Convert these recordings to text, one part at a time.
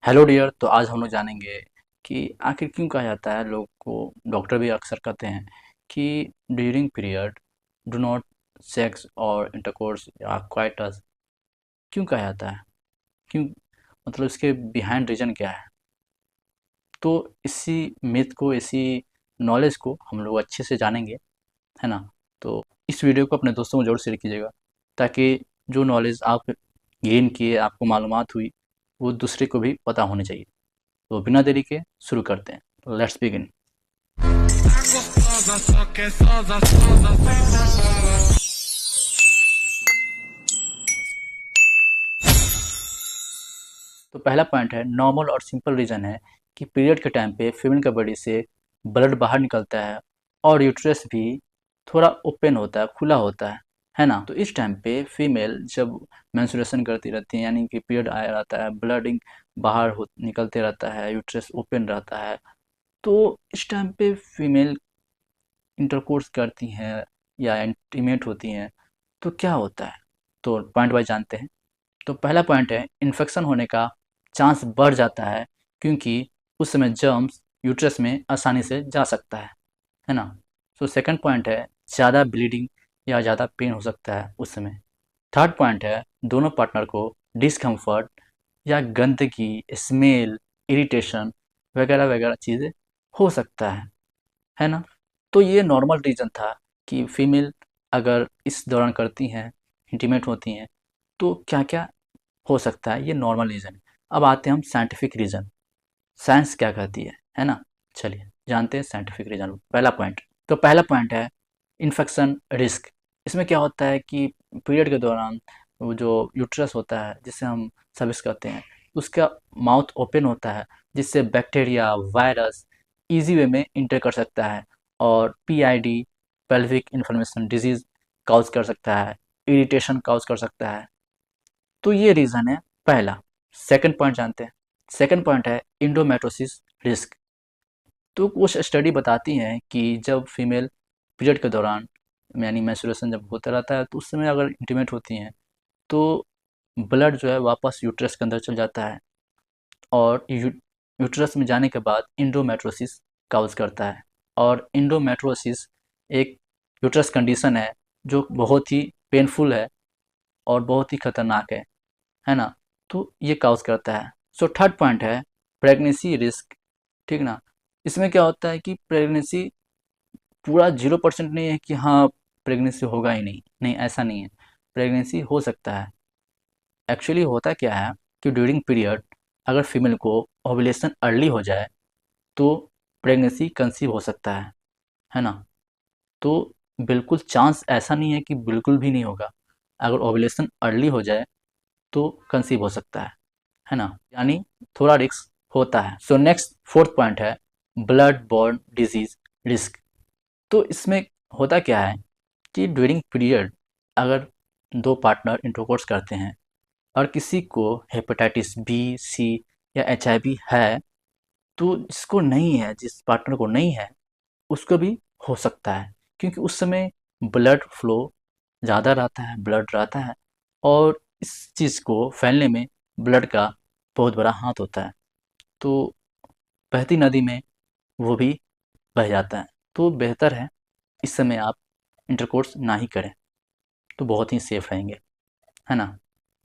Hello dear. तो आज हम लोग जानेंगे कि आखिर क्यों कहा जाता है, लोग को डॉक्टर भी अक्सर कहते हैं कि during period do not sex और इंटरकोर्स या क्वाइटस। क्यों कहा जाता है? क्यों, मतलब इसके बिहाइंड रीजन क्या है? तो इसी मिथ को, इसी नॉलेज को हम लोग अच्छे से जानेंगे, है ना। तो इस वीडियो को अपने दोस्तों को जरूर शेयर कीजिएगा, ताकि जो नॉलेज आप गेन किए, आपको मालूमात हुई, वो दूसरे को भी पता होनी चाहिए। तो बिना देरी के शुरू करते हैं। Let's begin. तो पहला पॉइंट है, नॉर्मल और सिंपल रीज़न है कि पीरियड के टाइम पे फीमेल का बॉडी से ब्लड बाहर निकलता है और यूट्रस भी थोड़ा ओपन होता है, खुला होता है ना। तो इस टाइम पे फीमेल जब मेंस्ट्रुएशन करती रहती है, यानी कि पीरियड आया रहता है, ब्लडिंग बाहर हो निकलते रहता है, यूट्रस ओपन रहता है, तो इस टाइम पे फीमेल इंटरकोर्स करती हैं या इंटीमेट होती हैं, तो क्या होता है? तो पॉइंट वाइज जानते हैं। तो पहला पॉइंट है, इन्फेक्शन होने का चांस बढ़ जाता है, क्योंकि उस समय जर्म्स यूट्रस में आसानी से जा सकता है ना। तो सेकंड पॉइंट है, ज़्यादा ब्लीडिंग या ज़्यादा पेन हो सकता है उस समय। थर्ड पॉइंट है, दोनों पार्टनर को डिस्कम्फर्ट या गंदगी, स्मेल, इरिटेशन वगैरह वगैरह चीज़ें हो सकता है ना। तो ये नॉर्मल रीज़न था कि फीमेल अगर इस दौरान करती हैं, इंटीमेट होती हैं, तो क्या-क्या हो सकता है, ये नॉर्मल रीज़न है। अब आते हैं हम साइंटिफिक रीज़न, साइंस क्या कहती है ना? चलिए जानते हैं साइंटिफिक रीज़न। पहला पॉइंट, तो पहला पॉइंट है इन्फेक्शन रिस्क। इसमें क्या होता है कि पीरियड के दौरान वो जो यूट्रस होता है, जिसे हम सर्विक्स कहते हैं, उसका माउथ ओपन होता है, जिससे बैक्टीरिया, वायरस ईज़ी वे में इंटर कर सकता है और PID, pelvic inflammation disease cause कर सकता है, इरिटेशन कॉज़ कर सकता है। तो ये रीज़न है पहला। सेकंड पॉइंट जानते हैं। सेकंड पॉइंट है इंडोमेट्रोसिस रिस्क। तो कुछ स्टडी बताती हैं कि जब फीमेल पीरियड के दौरान, यानी मेंस्ट्रुएशन जब होता रहता है, तो उस समय अगर इंटीमेट होती हैं, तो ब्लड जो है वापस यूट्रस के अंदर चल जाता है और यूट्रस में जाने के बाद इंडोमेट्रोसिस काउज़ करता है। और इंडोमेट्रोसिस एक यूट्रस कंडीशन है जो बहुत ही पेनफुल है और बहुत ही खतरनाक है ना। तो ये काउज़ करता है। सो थर्ड पॉइंट है प्रेगनेंसी रिस्क, ठीक ना। इसमें क्या होता है कि प्रेगनेंसी पूरा 0% नहीं है कि हाँ, प्रेगनेंसी होगा ही नहीं, नहीं ऐसा नहीं है, प्रेगनेंसी हो सकता है। एक्चुअली होता क्या है कि ड्यूरिंग पीरियड अगर फीमेल को ओव्यूलेशन अर्ली हो जाए, तो प्रेगनेंसी कंसीव हो सकता है ना। तो बिल्कुल चांस ऐसा नहीं है कि बिल्कुल भी नहीं होगा। अगर ओव्यूलेशन अर्ली हो जाए तो कंसीव हो सकता है ना, यानी थोड़ा रिस्क होता है। सो नेक्स्ट फोर्थ पॉइंट है ब्लड बॉर्न डिजीज रिस्क। तो इसमें होता क्या है कि ड्यूरिंग पीरियड अगर दो पार्टनर इंटरकोर्स करते हैं और किसी को हेपेटाइटिस बी, सी या एचआईवी है, तो जिसको नहीं है, जिस पार्टनर को नहीं है, उसको भी हो सकता है, क्योंकि उस समय ब्लड फ्लो ज़्यादा रहता है, ब्लड रहता है, और इस चीज़ को फैलने में ब्लड का बहुत बड़ा हाथ होता है। तो बहती नदी में वो भी बह जाता है। तो बेहतर है इस समय आप इंटरकोर्स ना ही करें, तो बहुत ही सेफ रहेंगे, है ना।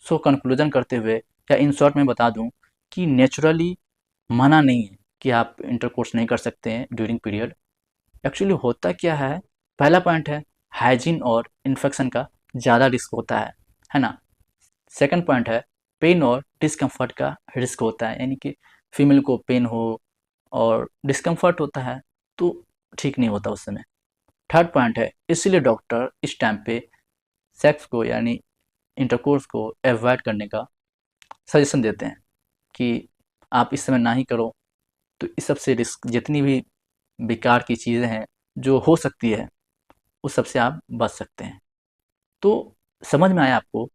सो कंक्लूजन करते हुए, या इन शॉर्ट में बता दूं कि नेचुरली मना नहीं है कि आप इंटरकोर्स नहीं कर सकते हैं ड्यूरिंग पीरियड। एक्चुअली होता क्या है, पहला पॉइंट है हाइजीन और इन्फेक्शन का ज़्यादा रिस्क होता है ना। सेकंड पॉइंट है पेन और डिस्कम्फर्ट का रिस्क होता है, यानी कि फीमेल को पेन हो और डिस्कम्फर्ट होता है, तो ठीक नहीं होता उस समय। थर्ड पॉइंट है इसीलिए डॉक्टर इस टाइम पे सेक्स को, यानी इंटरकोर्स को अवॉइड करने का सजेशन देते हैं कि आप इस समय ना ही करो। तो इस सब से रिस्क, जितनी भी बेकार की चीज़ें हैं जो हो सकती है, उस सब से आप बच सकते हैं। तो समझ में आया आपको?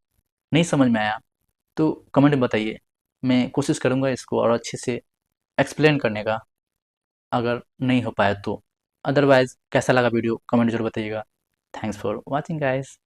नहीं समझ में आया तो कमेंट में बताइए, मैं कोशिश करूँगा इसको और अच्छे से एक्सप्लेन करने का, अगर नहीं हो पाया तो। अदरवाइज़ कैसा लगा वीडियो कमेंट ज़रूर बताइएगा। Thanks for watching guys.